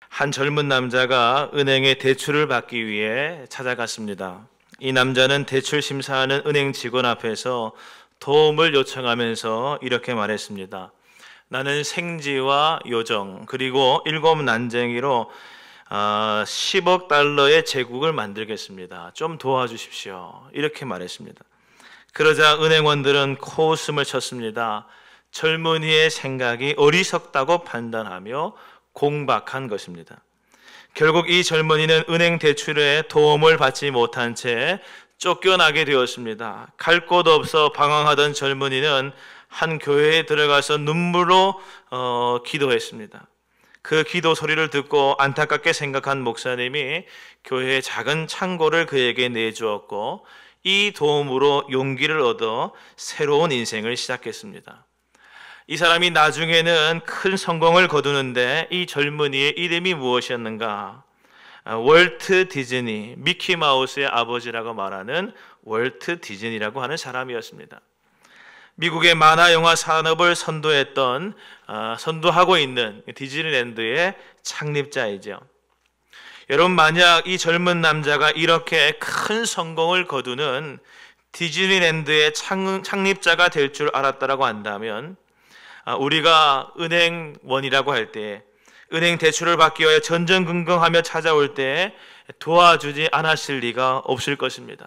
한 젊은 남자가 은행에 대출을 받기 위해 찾아갔습니다. 이 남자는 대출 심사하는 은행 직원 앞에서 도움을 요청하면서 이렇게 말했습니다. 나는 생지와 요정 그리고 7난쟁이로 10억 달러의 제국을 만들겠습니다. 좀 도와주십시오. 이렇게 말했습니다. 그러자 은행원들은 코웃음을 쳤습니다. 젊은이의 생각이 어리석다고 판단하며 공박한 것입니다. 결국 이 젊은이는 은행 대출에 도움을 받지 못한 채 쫓겨나게 되었습니다. 갈 곳 없어 방황하던 젊은이는 한 교회에 들어가서 눈물로 기도했습니다. 그 기도 소리를 듣고 안타깝게 생각한 목사님이 교회의 작은 창고를 그에게 내주었고 이 도움으로 용기를 얻어 새로운 인생을 시작했습니다. 이 사람이 나중에는 큰 성공을 거두는데 이 젊은이의 이름이 무엇이었는가? 월트 디즈니, 미키마우스의 아버지라고 말하는 월트 디즈니라고 하는 사람이었습니다. 미국의 만화 영화 산업을 선도하고 있는 디즈니랜드의 창립자이죠. 여러분, 만약 이 젊은 남자가 이렇게 큰 성공을 거두는 디즈니랜드의 창립자가 될 줄 알았다라고 한다면 우리가 은행원이라고 할 때 은행 대출을 받기 위해 전전긍긍하며 찾아올 때 도와주지 않았을 리가 없을 것입니다.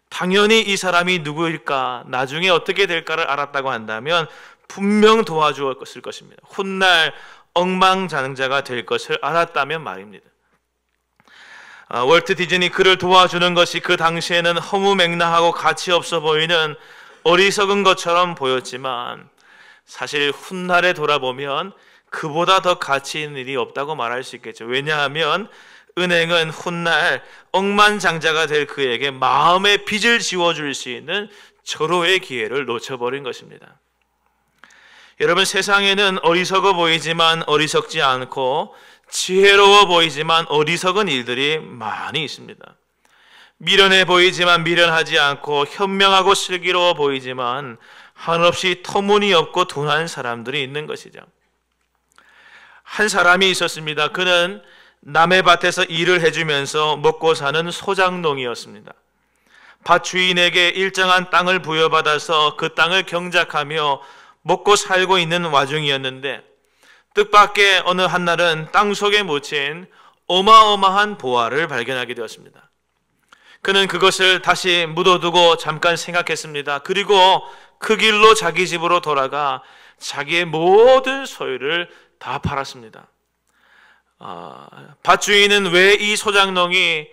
당연히 이 사람이 누구일까, 나중에 어떻게 될까를 알았다고 한다면 분명 도와주었을 것입니다. 훗날 억만장자가 될 것을 알았다면 말입니다. 월트 디즈니 그를 도와주는 것이 그 당시에는 허무맹랑하고 가치 없어 보이는 어리석은 것처럼 보였지만 사실 훗날에 돌아보면 그보다 더 가치 있는 일이 없다고 말할 수 있겠죠. 왜냐하면 은행은 훗날 억만장자가 될 그에게 마음의 빚을 지워줄 수 있는 절호의 기회를 놓쳐버린 것입니다. 여러분, 세상에는 어리석어 보이지만 어리석지 않고 지혜로워 보이지만 어리석은 일들이 많이 있습니다. 미련해 보이지만 미련하지 않고 현명하고 슬기로워 보이지만 한없이 터무니없고 둔한 사람들이 있는 것이죠. 한 사람이 있었습니다. 그는 남의 밭에서 일을 해주면서 먹고 사는 소장농이었습니다. 밭 주인에게 일정한 땅을 부여받아서 그 땅을 경작하며 먹고 살고 있는 와중이었는데 뜻밖의 어느 한날은 땅 속에 묻힌 어마어마한 보화를 발견하게 되었습니다. 그는 그것을 다시 묻어두고 잠깐 생각했습니다. 그리고 그 길로 자기 집으로 돌아가 자기의 모든 소유를 다 팔았습니다. 밭주인은 왜 이 소장농이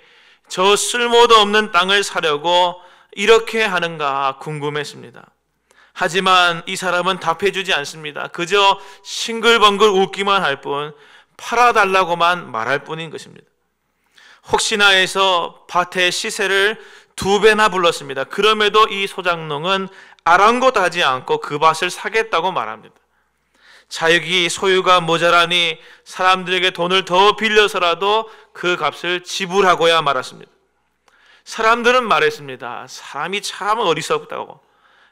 저 쓸모도 없는 땅을 사려고 이렇게 하는가 궁금했습니다. 하지만 이 사람은 답해주지 않습니다. 그저 싱글벙글 웃기만 할 뿐 팔아달라고만 말할 뿐인 것입니다. 혹시나 해서 밭의 시세를 2배나 불렀습니다. 그럼에도 이 소장농은 아랑곳하지 않고 그 밭을 사겠다고 말합니다. 자기 소유가 모자라니 사람들에게 돈을 더 빌려서라도 그 값을 지불하고야 말았습니다. 사람들은 말했습니다. 사람이 참 어리석다고,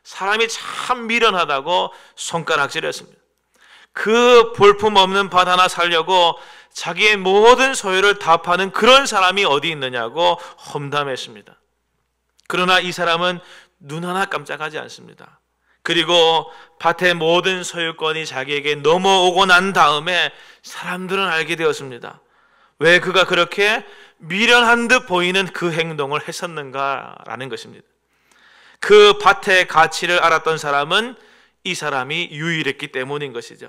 사람이 참 미련하다고 손가락질했습니다. 그 볼품없는 밭 하나 살려고 자기의 모든 소유를 다 파는 그런 사람이 어디 있느냐고 험담했습니다. 그러나 이 사람은 눈 하나 깜짝하지 않습니다. 그리고 밭의 모든 소유권이 자기에게 넘어오고 난 다음에 사람들은 알게 되었습니다. 왜 그가 그렇게 미련한 듯 보이는 그 행동을 했었는가라는 것입니다. 그 밭의 가치를 알았던 사람은 이 사람이 유일했기 때문인 것이죠.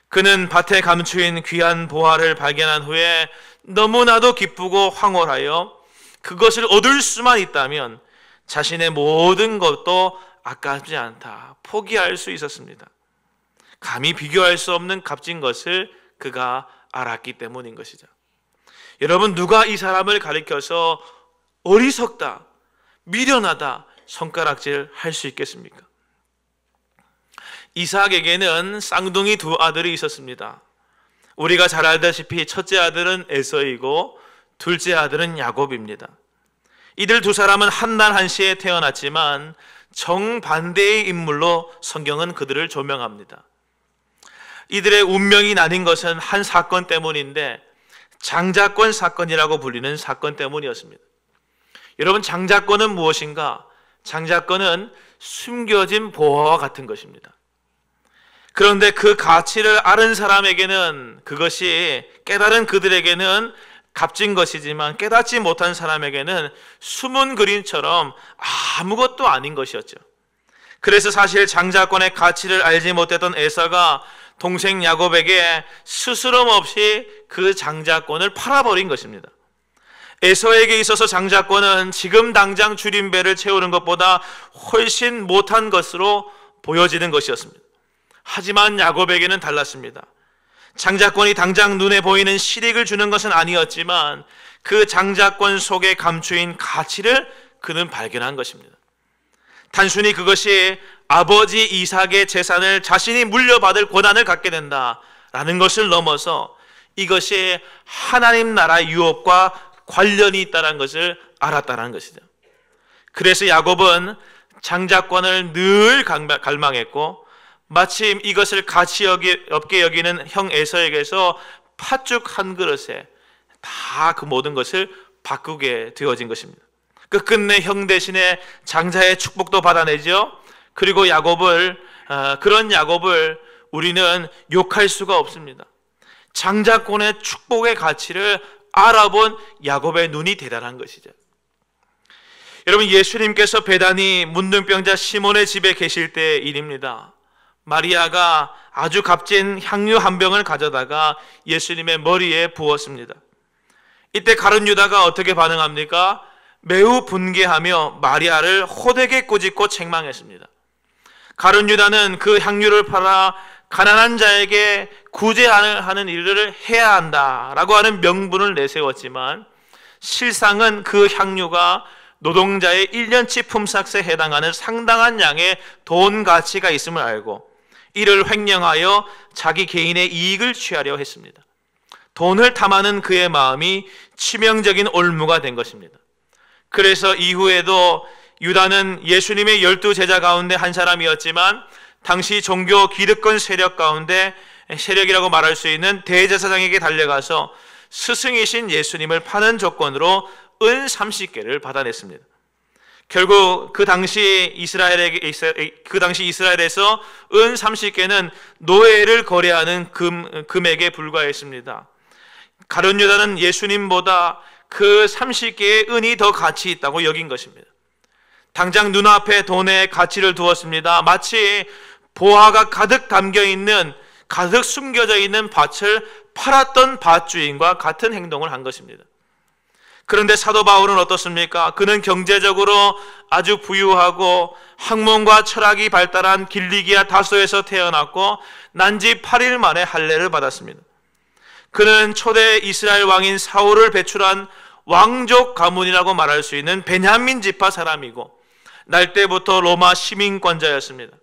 그는 밭에 감추인 귀한 보화를 발견한 후에 너무나도 기쁘고 황홀하여 그것을 얻을 수만 있다면 자신의 모든 것도 아깝지 않다, 포기할 수 있었습니다. 감히 비교할 수 없는 값진 것을 그가 알았기 때문인 것이죠. 여러분, 누가 이 사람을 가리켜서 어리석다, 미련하다 손가락질 할 수 있겠습니까? 이삭에게는 쌍둥이 2 아들이 있었습니다. 우리가 잘 알다시피 첫째 아들은 에서이고 둘째 아들은 야곱입니다. 이들 2 사람은 한날 한시에 태어났지만 정반대의 인물로 성경은 그들을 조명합니다. 이들의 운명이 나뉜 것은 한 사건 때문인데 장자권 사건이라고 불리는 사건 때문이었습니다. 여러분, 장자권은 무엇인가? 장자권은 숨겨진 보화와 같은 것입니다. 그런데 그 가치를 아는 사람에게는 그것이, 깨달은 그들에게는 값진 것이지만 깨닫지 못한 사람에게는 숨은 그림처럼 아무것도 아닌 것이었죠. 그래서 사실 장자권의 가치를 알지 못했던 에서가 동생 야곱에게 스스럼 없이 그 장자권을 팔아버린 것입니다. 에서에게 있어서 장자권은 지금 당장 줄임배를 채우는 것보다 훨씬 못한 것으로 보여지는 것이었습니다. 하지만 야곱에게는 달랐습니다. 장자권이 당장 눈에 보이는 실익을 주는 것은 아니었지만 그 장자권 속에 감추인 가치를 그는 발견한 것입니다. 단순히 그것이 아버지 이삭의 재산을 자신이 물려받을 권한을 갖게 된다라는 것을 넘어서 이것이 하나님 나라 유업과 관련이 있다는 것을 알았다는 것이죠. 그래서 야곱은 장자권을 늘 갈망했고 마침 이것을 가치 없게 여기는 형 에서에게서 팥죽 한 그릇에 다 그 모든 것을 바꾸게 되어진 것입니다. 끝끝내 형 대신에 장자의 축복도 받아내죠. 그리고 그런 야곱을 우리는 욕할 수가 없습니다. 장자권의 축복의 가치를 알아본 야곱의 눈이 대단한 것이죠. 여러분, 예수님께서 배단위 문둥병자 시몬의 집에 계실 때의 일입니다. 마리아가 아주 값진 향유 한 병을 가져다가 예수님의 머리에 부었습니다. 이때 가룟 유다가 어떻게 반응합니까? 매우 분개하며 마리아를 호되게 꾸짖고 책망했습니다. 가룟 유다는 그 향유를 팔아 가난한 자에게 구제하는 일을 해야 한다라고 하는 명분을 내세웠지만 실상은 그 향유가 노동자의 1년치 품삯에 해당하는 상당한 양의 돈 가치가 있음을 알고 이를 횡령하여 자기 개인의 이익을 취하려 했습니다. 돈을 탐하는 그의 마음이 치명적인 올무가 된 것입니다. 그래서 이후에도 유다는 예수님의 12제자 가운데 한 사람이었지만 당시 종교 기득권 세력 가운데 세력이라고 말할 수 있는 대제사장에게 달려가서 스승이신 예수님을 파는 조건으로 은 30개를 받아냈습니다. 결국 그 당시 이스라엘에서 은 30개는 노예를 거래하는 금액에 불과했습니다. 가룟 유다는 예수님보다 그 30개의 은이 더 가치 있다고 여긴 것입니다. 당장 눈앞에 돈에 가치를 두었습니다. 마치 보화가 가득 담겨있는, 가득 숨겨져 있는 밭을 팔았던 밭주인과 같은 행동을 한 것입니다. 그런데 사도 바울은 어떻습니까? 그는 경제적으로 아주 부유하고 학문과 철학이 발달한 길리기아 다소에서 태어났고 난지 8일 만에 할례를 받았습니다. 그는 초대 이스라엘 왕인 사울을 배출한 왕족 가문이라고 말할 수 있는 베냐민 지파 사람이고 날 때부터 로마 시민권자였습니다.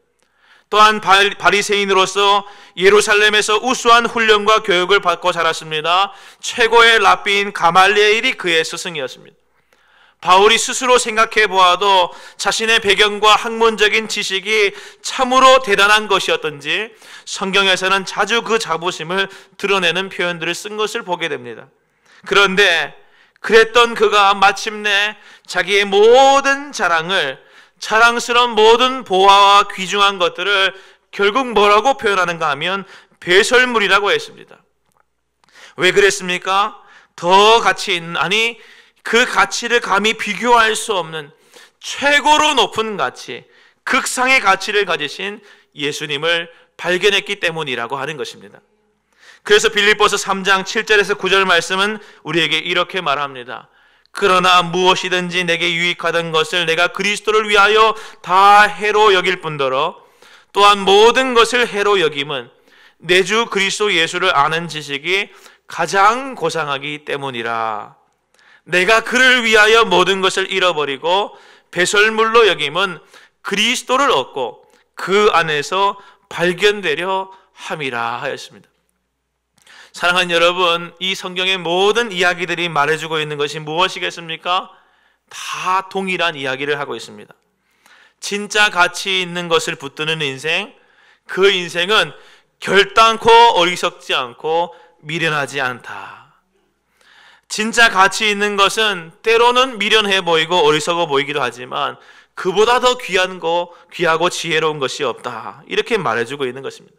또한 바리새인으로서 예루살렘에서 우수한 훈련과 교육을 받고 자랐습니다. 최고의 랍비인 가말리엘이 그의 스승이었습니다. 바울이 스스로 생각해 보아도 자신의 배경과 학문적인 지식이 참으로 대단한 것이었던지 성경에서는 자주 그 자부심을 드러내는 표현들을 쓴 것을 보게 됩니다. 그런데 그랬던 그가 마침내 자기의 모든 자랑스러운 모든 보화와 귀중한 것들을 결국 뭐라고 표현하는가 하면 배설물이라고 했습니다. 왜 그랬습니까? 더 가치 있는, 아니 그 가치를 감히 비교할 수 없는 최고로 높은 가치, 극상의 가치를 가지신 예수님을 발견했기 때문이라고 하는 것입니다. 그래서 빌립보서 3장 7절에서 9절 말씀은 우리에게 이렇게 말합니다. 그러나 무엇이든지 내게 유익하던 것을 내가 그리스도를 위하여 다 해로 여길 뿐더러 또한 모든 것을 해로 여김은 내 주 그리스도 예수를 아는 지식이 가장 고상하기 때문이라. 내가 그를 위하여 모든 것을 잃어버리고 배설물로 여김은 그리스도를 얻고 그 안에서 발견되려 함이라 하였습니다. 사랑하는 여러분, 이 성경의 모든 이야기들이 말해주고 있는 것이 무엇이겠습니까? 다 동일한 이야기를 하고 있습니다. 진짜 가치 있는 것을 붙드는 인생, 그 인생은 결단코 어리석지 않고 미련하지 않다. 진짜 가치 있는 것은 때로는 미련해 보이고 어리석어 보이기도 하지만 그보다 더 귀하고 지혜로운 것이 없다. 이렇게 말해주고 있는 것입니다.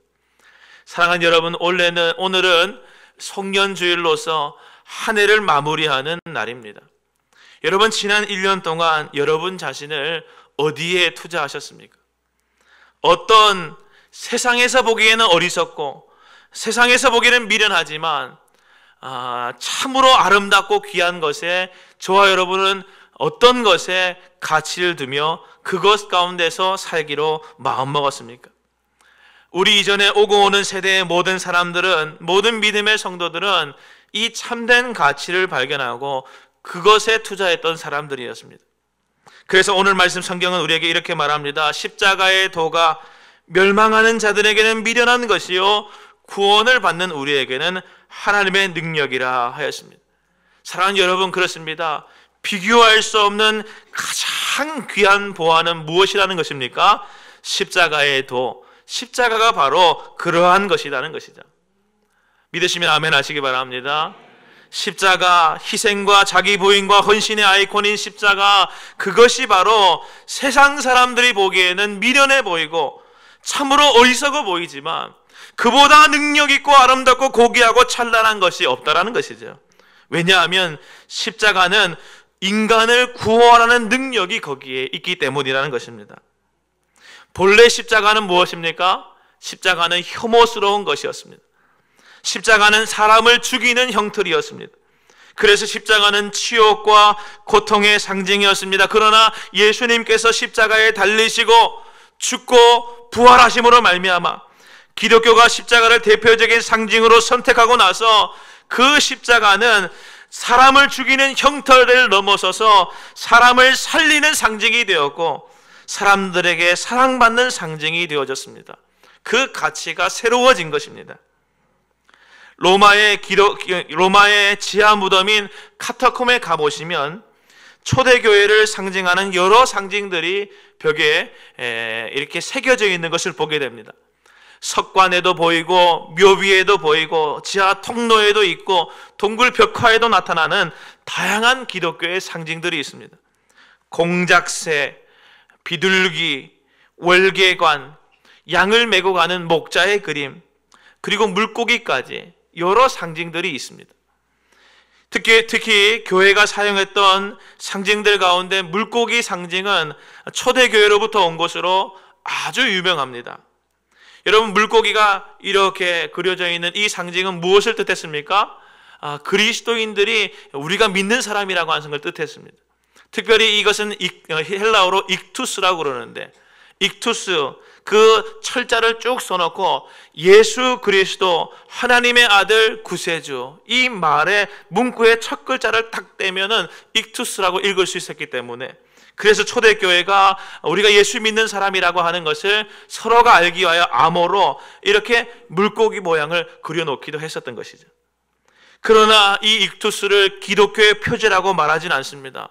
사랑하는 여러분, 오늘은 송년주일로서 한 해를 마무리하는 날입니다. 여러분, 지난 1년 동안 여러분 자신을 어디에 투자하셨습니까? 어떤 세상에서 보기에는 어리석고 세상에서 보기에는 미련하지만 참으로 아름답고 귀한 것에 저와 여러분은 어떤 것에 가치를 두며 그것 가운데서 살기로 마음먹었습니까? 우리 이전에 오고 오는 세대의 모든 사람들은, 모든 믿음의 성도들은 이 참된 가치를 발견하고 그것에 투자했던 사람들이었습니다. 그래서 오늘 말씀 성경은 우리에게 이렇게 말합니다. 십자가의 도가 멸망하는 자들에게는 미련한 것이요 구원을 받는 우리에게는 하나님의 능력이라 하였습니다. 사랑하는 여러분, 그렇습니다. 비교할 수 없는 가장 귀한 보화는 무엇이라는 것입니까? 십자가의 도, 십자가가 바로 그러한 것이라는 것이죠. 믿으시면 아멘 하시기 바랍니다. 십자가, 희생과 자기 부인과 헌신의 아이콘인 십자가, 그것이 바로 세상 사람들이 보기에는 미련해 보이고 참으로 어리석어 보이지만 그보다 능력 있고 아름답고 고귀하고 찬란한 것이 없다라는 것이죠. 왜냐하면 십자가는 인간을 구원하는 능력이 거기에 있기 때문이라는 것입니다. 본래 십자가는 무엇입니까? 십자가는 혐오스러운 것이었습니다. 십자가는 사람을 죽이는 형틀이었습니다. 그래서 십자가는 치욕과 고통의 상징이었습니다. 그러나 예수님께서 십자가에 달리시고 죽고 부활하심으로 말미암아 기독교가 십자가를 대표적인 상징으로 선택하고 나서 그 십자가는 사람을 죽이는 형태를 넘어서서 사람을 살리는 상징이 되었고 사람들에게 사랑받는 상징이 되어졌습니다. 그 가치가 새로워진 것입니다. 로마의 지하 무덤인 카타콤에 가보시면 초대교회를 상징하는 여러 상징들이 벽에 이렇게 새겨져 있는 것을 보게 됩니다. 석관에도 보이고 묘비에도 보이고 지하 통로에도 있고 동굴 벽화에도 나타나는 다양한 기독교의 상징들이 있습니다. 공작새, 비둘기, 월계관, 양을 메고 가는 목자의 그림, 그리고 물고기까지 여러 상징들이 있습니다. 특히 교회가 사용했던 상징들 가운데 물고기 상징은 초대교회로부터 온 것으로 아주 유명합니다. 여러분, 물고기가 이렇게 그려져 있는 이 상징은 무엇을 뜻했습니까? 그리스도인들이 우리가 믿는 사람이라고 하는 것을 뜻했습니다. 특별히 이것은 헬라어로 익투스라고 그러는데, 익투스, 그 철자를 쭉 써놓고 예수 그리스도 하나님의 아들 구세주, 이 말의 문구의 첫 글자를 딱 떼면은 익투스라고 읽을 수 있었기 때문에, 그래서 초대교회가 우리가 예수 믿는 사람이라고 하는 것을 서로가 알기 위하여 암호로 이렇게 물고기 모양을 그려놓기도 했었던 것이죠. 그러나 이 익투스를 기독교의 표제라고 말하진 않습니다.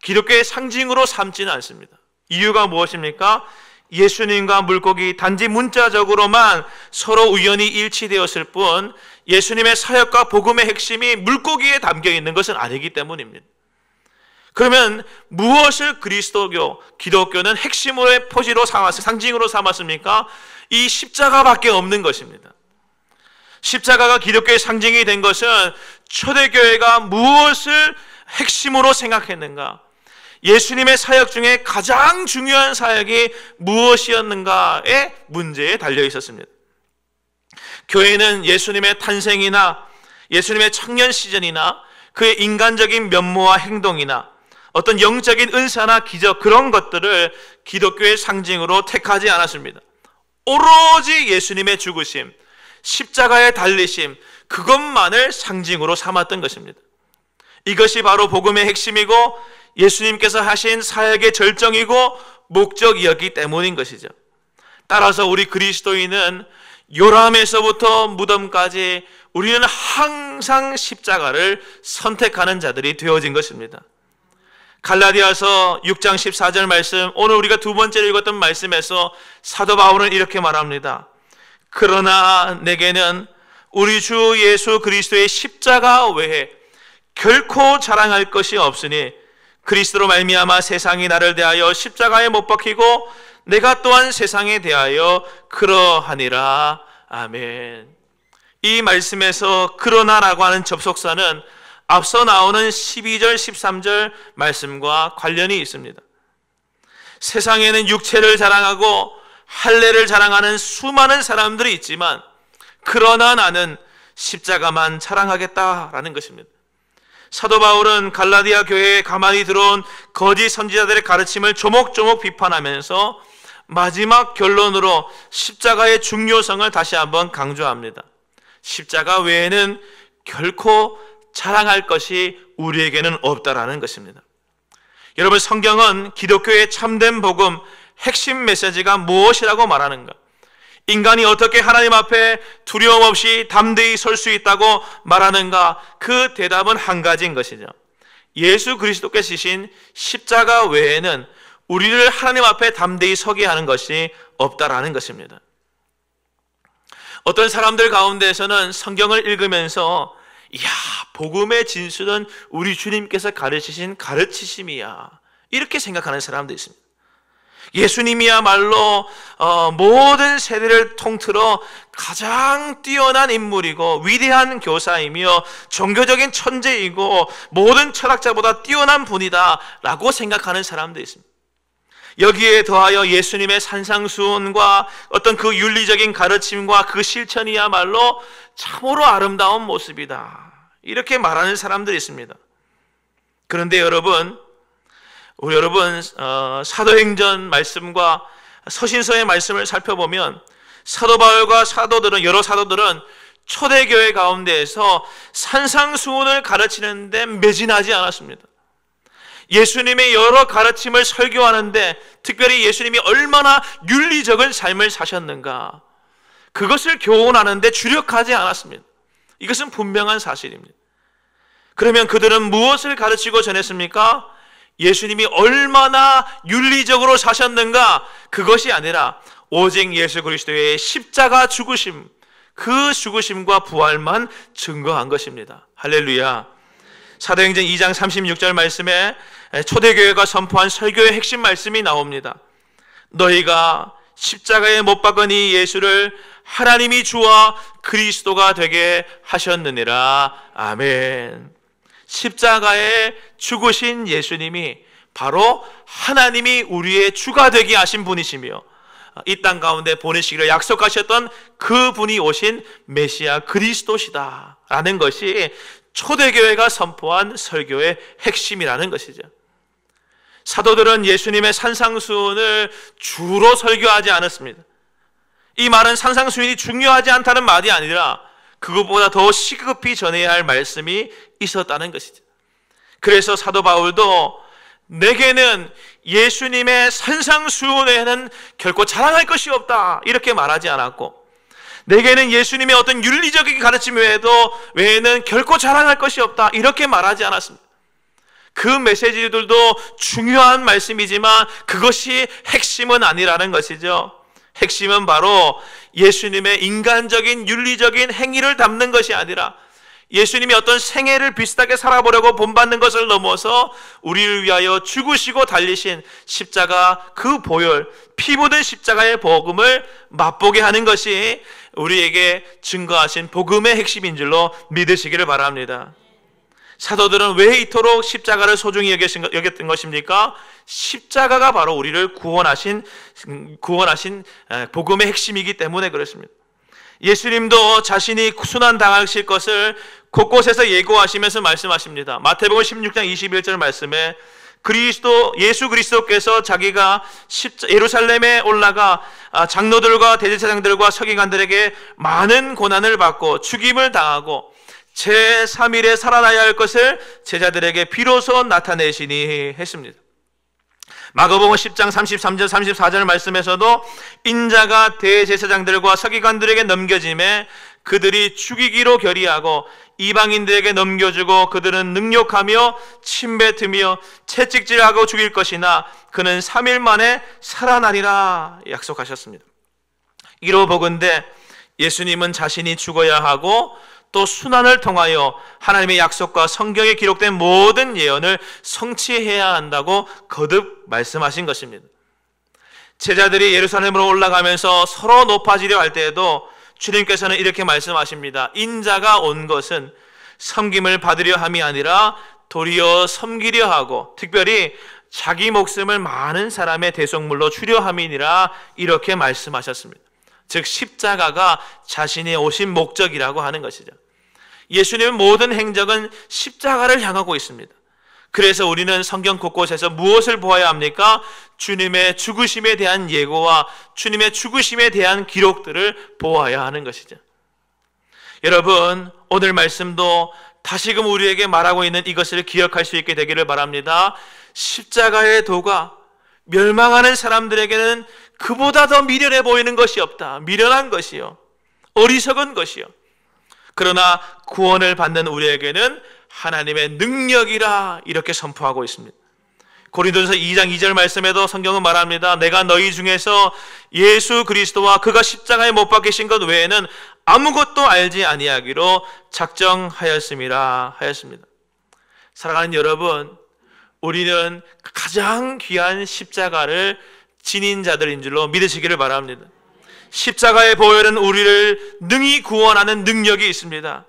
기독교의 상징으로 삼지는 않습니다. 이유가 무엇입니까? 예수님과 물고기 단지 문자적으로만 서로 우연히 일치되었을 뿐 예수님의 사역과 복음의 핵심이 물고기에 담겨 있는 것은 아니기 때문입니다. 그러면 무엇을 기독교는 핵심으로의 표지로 상징으로 삼았습니까? 이 십자가밖에 없는 것입니다. 십자가가 기독교의 상징이 된 것은 초대교회가 무엇을 핵심으로 생각했는가? 예수님의 사역 중에 가장 중요한 사역이 무엇이었는가의 문제에 달려 있었습니다. 교회는 예수님의 탄생이나 예수님의 청년 시즌이나 그의 인간적인 면모와 행동이나 어떤 영적인 은사나 기적, 그런 것들을 기독교의 상징으로 택하지 않았습니다. 오로지 예수님의 죽으심, 십자가의 달리심, 그것만을 상징으로 삼았던 것입니다. 이것이 바로 복음의 핵심이고 예수님께서 하신 사역의 절정이고 목적이었기 때문인 것이죠. 따라서 우리 그리스도인은 요람에서부터 무덤까지 우리는 항상 십자가를 선택하는 자들이 되어진 것입니다. 갈라디아서 6장 14절 말씀, 오늘 우리가 두 번째로 읽었던 말씀에서 사도 바울은 이렇게 말합니다. 그러나 내게는 우리 주 예수 그리스도의 십자가 외에 결코 자랑할 것이 없으니 그리스도로 말미암아 세상이 나를 대하여 십자가에 못 박히고 내가 또한 세상에 대하여 그러하니라. 아멘. 이 말씀에서 그러나라고 하는 접속사는 앞서 나오는 12절 13절 말씀과 관련이 있습니다. 세상에는 육체를 자랑하고 할례를 자랑하는 수많은 사람들이 있지만 그러나 나는 십자가만 자랑하겠다라는 것입니다. 사도 바울은 갈라디아 교회에 가만히 들어온 거짓 선지자들의 가르침을 조목조목 비판하면서 마지막 결론으로 십자가의 중요성을 다시 한번 강조합니다. 십자가 외에는 결코 자랑할 것이 우리에게는 없다라는 것입니다. 여러분, 성경은 기독교의 참된 복음 핵심 메시지가 무엇이라고 말하는가? 인간이 어떻게 하나님 앞에 두려움 없이 담대히 설 수 있다고 말하는가? 그 대답은 한 가지인 것이죠. 예수 그리스도께서 지신 십자가 외에는 우리를 하나님 앞에 담대히 서게 하는 것이 없다라는 것입니다. 어떤 사람들 가운데에서는 성경을 읽으면서 이야, 복음의 진수는 우리 주님께서 가르치신 가르치심이야, 이렇게 생각하는 사람도 있습니다. 예수님이야말로 모든 세대를 통틀어 가장 뛰어난 인물이고 위대한 교사이며 종교적인 천재이고 모든 철학자보다 뛰어난 분이다 라고 생각하는 사람도 있습니다. 여기에 더하여 예수님의 산상수훈과 어떤 그 윤리적인 가르침과 그 실천이야말로 참으로 아름다운 모습이다, 이렇게 말하는 사람들이 있습니다. 그런데 여러분, 사도행전 말씀과 서신서의 말씀을 살펴보면 사도 바울과 여러 사도들은 초대교회 가운데에서 산상수훈을 가르치는 데 매진하지 않았습니다. 예수님의 여러 가르침을 설교하는데, 특별히 예수님이 얼마나 윤리적인 삶을 사셨는가, 그것을 교훈하는 데 주력하지 않았습니다. 이것은 분명한 사실입니다. 그러면 그들은 무엇을 가르치고 전했습니까? 예수님이 얼마나 윤리적으로 사셨는가, 그것이 아니라 오직 예수 그리스도의 십자가 죽으심, 그 죽으심과 부활만 증거한 것입니다. 할렐루야. 사도행전 2장 36절 말씀에 초대교회가 선포한 설교의 핵심 말씀이 나옵니다. 너희가 십자가에 못 박은 이 예수를 하나님이 주와 그리스도가 되게 하셨느니라. 아멘. 십자가에 죽으신 예수님이 바로 하나님이 우리의 주가 되게 하신 분이시며 이 땅 가운데 보내시기를 약속하셨던 그 분이 오신 메시아 그리스도시다 라는 것이 초대교회가 선포한 설교의 핵심이라는 것이죠. 사도들은 예수님의 산상수훈을 주로 설교하지 않았습니다. 이 말은 산상수훈이 중요하지 않다는 말이 아니라 그것보다 더 시급히 전해야 할 말씀이 있었다는 것이죠. 그래서 사도 바울도 내게는 예수님의 산상수훈 외에는 결코 자랑할 것이 없다, 이렇게 말하지 않았고, 내게는 예수님의 어떤 윤리적인 가르침 외에는 결코 자랑할 것이 없다, 이렇게 말하지 않았습니다. 그 메시지들도 중요한 말씀이지만 그것이 핵심은 아니라는 것이죠. 핵심은 바로 예수님의 인간적인 윤리적인 행위를 담는 것이 아니라 예수님이 어떤 생애를 비슷하게 살아보려고 본받는 것을 넘어서 우리를 위하여 죽으시고 달리신 십자가, 그 보혈, 피 묻은 십자가의 복음을 맛보게 하는 것이 우리에게 증거하신 복음의 핵심인 줄로 믿으시기를 바랍니다. 사도들은 왜 이토록 십자가를 소중히 여겼던 것입니까? 십자가가 바로 우리를 구원하신 복음의 핵심이기 때문에 그렇습니다. 예수님도 자신이 순환당하실 것을 곳곳에서 예고하시면서 말씀하십니다. 마태복음 16장 21절 말씀에 예수 그리스도께서 자기가 예루살렘에 올라가 장로들과 대제사장들과 서기관들에게 많은 고난을 받고 죽임을 당하고 제3일에 살아나야 할 것을 제자들에게 비로소 나타내시니 했습니다. 마가복음 10장 33절 34절 말씀에서도 인자가 대제사장들과 서기관들에게 넘겨짐에 그들이 죽이기로 결의하고 이방인들에게 넘겨주고 그들은 능욕하며 침뱉으며 채찍질하고 죽일 것이나 그는 3일 만에 살아나리라 약속하셨습니다. 이로 보건대 예수님은 자신이 죽어야 하고 또 순환을 통하여 하나님의 약속과 성경에 기록된 모든 예언을 성취해야 한다고 거듭 말씀하신 것입니다. 제자들이 예루살렘으로 올라가면서 서로 높아지려 할 때에도 주님께서는 이렇게 말씀하십니다. 인자가 온 것은 섬김을 받으려 함이 아니라 도리어 섬기려 하고 특별히 자기 목숨을 많은 사람의 대속물로 주려 함이니라, 이렇게 말씀하셨습니다. 즉 십자가가 자신이 오신 목적이라고 하는 것이죠. 예수님의 모든 행적은 십자가를 향하고 있습니다. 그래서 우리는 성경 곳곳에서 무엇을 보아야 합니까? 주님의 죽으심에 대한 예고와 주님의 죽으심에 대한 기록들을 보아야 하는 것이죠. 여러분, 오늘 말씀도 다시금 우리에게 말하고 있는 이것을 기억할 수 있게 되기를 바랍니다. 십자가의 도가 멸망하는 사람들에게는 그보다 더 미련해 보이는 것이 없다. 미련한 것이요, 어리석은 것이요. 그러나 구원을 받는 우리에게는 하나님의 능력이라, 이렇게 선포하고 있습니다. 고린도전서 2장 2절 말씀에도 성경은 말합니다. 내가 너희 중에서 예수 그리스도와 그가 십자가에 못 박히신 것 외에는 아무것도 알지 아니하기로 작정하였음이라 하였습니다. 사랑하는 여러분, 우리는 가장 귀한 십자가를 지닌 자들인 줄로 믿으시기를 바랍니다. 십자가의 보혈은 우리를 능히 구원하는 능력이 있습니다.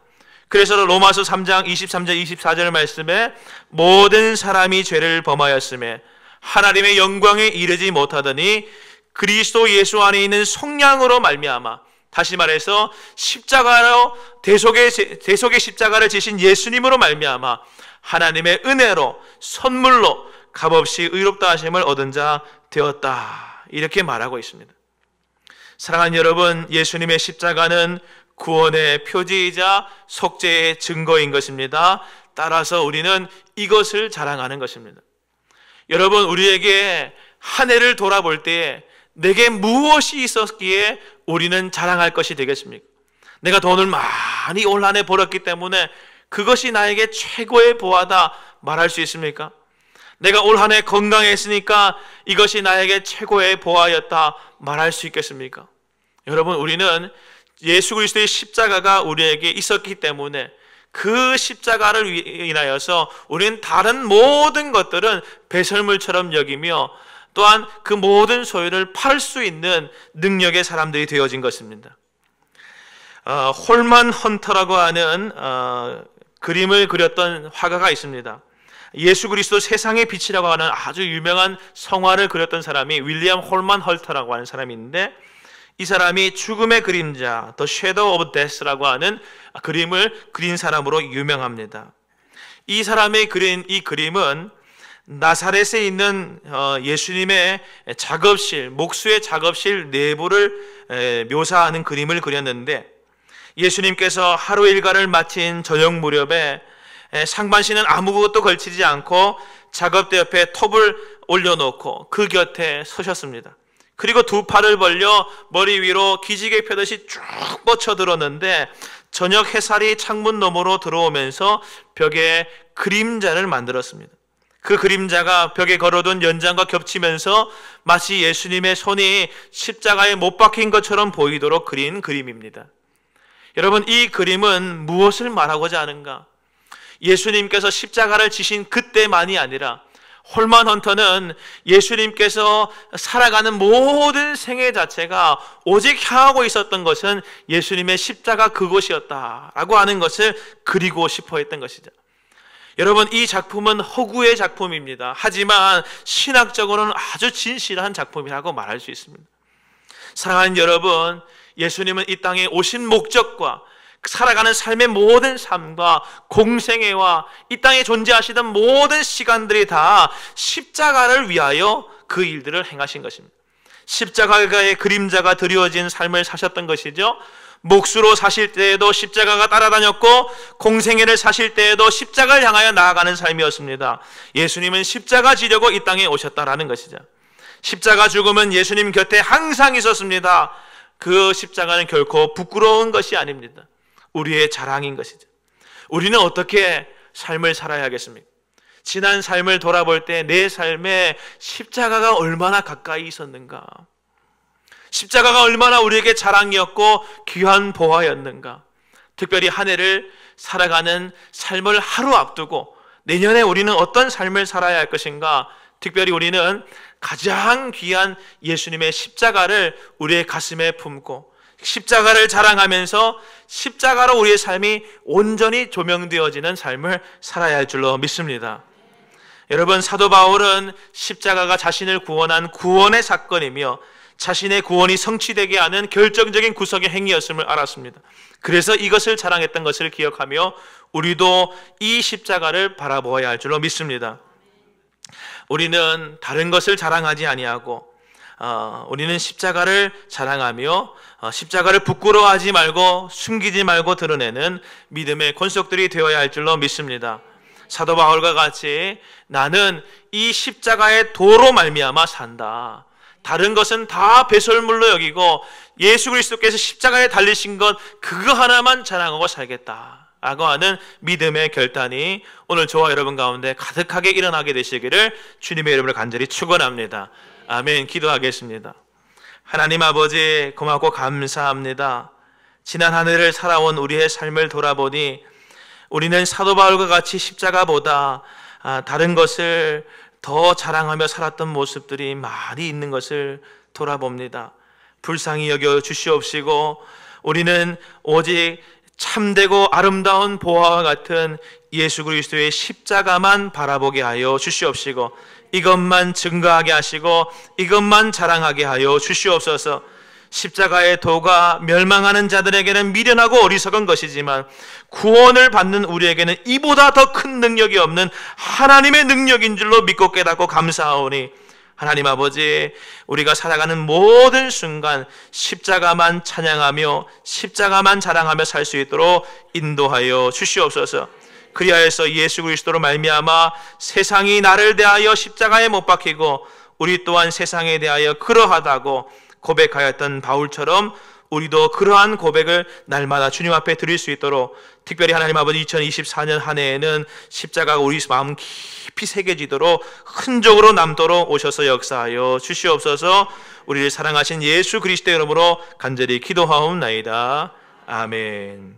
그래서 로마서 3장 23절 24절 말씀에 모든 사람이 죄를 범하였음에 하나님의 영광에 이르지 못하더니 그리스도 예수 안에 있는 속량으로 말미암아, 다시 말해서 십자가로 대속의 십자가를 지신 예수님으로 말미암아 하나님의 은혜로 선물로 값없이 의롭다 하심을 얻은 자 되었다, 이렇게 말하고 있습니다. 사랑하는 여러분, 예수님의 십자가는 구원의 표지이자 속죄의 증거인 것입니다. 따라서 우리는 이것을 자랑하는 것입니다. 여러분, 우리에게 한 해를 돌아볼 때에 내게 무엇이 있었기에 우리는 자랑할 것이 되겠습니까? 내가 돈을 많이 올 한 해 벌었기 때문에 그것이 나에게 최고의 보화다 말할 수 있습니까? 내가 올 한 해 건강했으니까 이것이 나에게 최고의 보화였다 말할 수 있겠습니까? 여러분, 우리는 예수 그리스도의 십자가가 우리에게 있었기 때문에 그 십자가를 인하여서 우리는 다른 모든 것들은 배설물처럼 여기며 또한 그 모든 소유를 팔 수 있는 능력의 사람들이 되어진 것입니다. 홀만 헌터라고 하는 그림을 그렸던 화가가 있습니다. 예수 그리스도 세상의 빛이라고 하는 아주 유명한 성화를 그렸던 사람이 윌리엄 홀만 헌터라고 하는 사람이 있는데, 이 사람이 죽음의 그림자, The Shadow of Death라고 하는 그림을 그린 사람으로 유명합니다. 이 사람이 그린 이 그림은 나사렛에 있는 예수님의 작업실, 목수의 작업실 내부를 묘사하는 그림을 그렸는데, 예수님께서 하루 일과를 마친 저녁 무렵에 상반신은 아무것도 걸치지 않고 작업대 옆에 톱을 올려놓고 그 곁에 서셨습니다. 그리고 두 팔을 벌려 머리 위로 기지개 펴듯이 쭉 뻗쳐들었는데 저녁 햇살이 창문 너머로 들어오면서 벽에 그림자를 만들었습니다. 그 그림자가 벽에 걸어둔 연장과 겹치면서 마치 예수님의 손이 십자가에 못 박힌 것처럼 보이도록 그린 그림입니다. 여러분, 이 그림은 무엇을 말하고자 하는가? 예수님께서 십자가를 지신 그때만이 아니라 홀만 헌터는 예수님께서 살아가는 모든 생애 자체가 오직 향하고 있었던 것은 예수님의 십자가 그곳이었다라고 하는 것을 그리고 싶어 했던 것이죠. 여러분, 이 작품은 허구의 작품입니다. 하지만 신학적으로는 아주 진실한 작품이라고 말할 수 있습니다. 사랑하는 여러분, 예수님은 이 땅에 오신 목적과 살아가는 삶의 모든 삶과 공생애와 이 땅에 존재하시던 모든 시간들이 다 십자가를 위하여 그 일들을 행하신 것입니다. 십자가의 그림자가 드리워진 삶을 사셨던 것이죠. 목수로 사실 때에도 십자가가 따라다녔고 공생애를 사실 때에도 십자가를 향하여 나아가는 삶이었습니다. 예수님은 십자가 지려고 이 땅에 오셨다라는 것이죠. 십자가 죽음은 예수님 곁에 항상 있었습니다. 그 십자가는 결코 부끄러운 것이 아닙니다. 우리의 자랑인 것이죠. 우리는 어떻게 삶을 살아야 하겠습니까? 지난 삶을 돌아볼 때 내 삶에 십자가가 얼마나 가까이 있었는가? 십자가가 얼마나 우리에게 자랑이었고 귀한 보화였는가. 특별히 한 해를 살아가는 삶을 하루 앞두고 내년에 우리는 어떤 삶을 살아야 할 것인가. 특별히 우리는 가장 귀한 예수님의 십자가를 우리의 가슴에 품고 십자가를 자랑하면서 십자가로 우리의 삶이 온전히 조명되어지는 삶을 살아야 할 줄로 믿습니다. 여러분, 사도 바울은 십자가가 자신을 구원한 구원의 사건이며 자신의 구원이 성취되게 하는 결정적인 구속의 행위였음을 알았습니다. 그래서 이것을 자랑했던 것을 기억하며 우리도 이 십자가를 바라보아야 할 줄로 믿습니다. 우리는 다른 것을 자랑하지 아니하고 우리는 십자가를 자랑하며 십자가를 부끄러워하지 말고 숨기지 말고 드러내는 믿음의 권속들이 되어야 할 줄로 믿습니다. 사도 바울과 같이 나는 이 십자가의 도로 말미암아 산다. 다른 것은 다 배설물로 여기고 예수 그리스도께서 십자가에 달리신 것 그거 하나만 자랑하고 살겠다 라고 하는 믿음의 결단이 오늘 저와 여러분 가운데 가득하게 일어나게 되시기를 주님의 이름으로 간절히 축원합니다. 아멘. 기도하겠습니다. 하나님 아버지, 고맙고 감사합니다. 지난 한 해를 살아온 우리의 삶을 돌아보니 우리는 사도 바울과 같이 십자가보다 다른 것을 더 자랑하며 살았던 모습들이 많이 있는 것을 돌아봅니다. 불쌍히 여겨 주시옵시고 우리는 오직 참되고 아름다운 보화와 같은 예수 그리스도의 십자가만 바라보게 하여 주시옵시고 이것만 증거하게 하시고 이것만 자랑하게 하여 주시옵소서. 십자가의 도가 멸망하는 자들에게는 미련하고 어리석은 것이지만 구원을 받는 우리에게는 이보다 더 큰 능력이 없는 하나님의 능력인 줄로 믿고 깨닫고 감사하오니 하나님 아버지, 우리가 살아가는 모든 순간 십자가만 찬양하며 십자가만 자랑하며 살 수 있도록 인도하여 주시옵소서. 그리하여서 예수 그리스도로 말미암아 세상이 나를 대하여 십자가에 못 박히고 우리 또한 세상에 대하여 그러하다고 고백하였던 바울처럼 우리도 그러한 고백을 날마다 주님 앞에 드릴 수 있도록 특별히 하나님 아버지 2024년 한 해에는 십자가가 우리 마음 깊이 새겨지도록 흔적으로 남도록 오셔서 역사하여 주시옵소서. 우리를 사랑하신 예수 그리스도의 이름으로 간절히 기도하옵나이다. 아멘.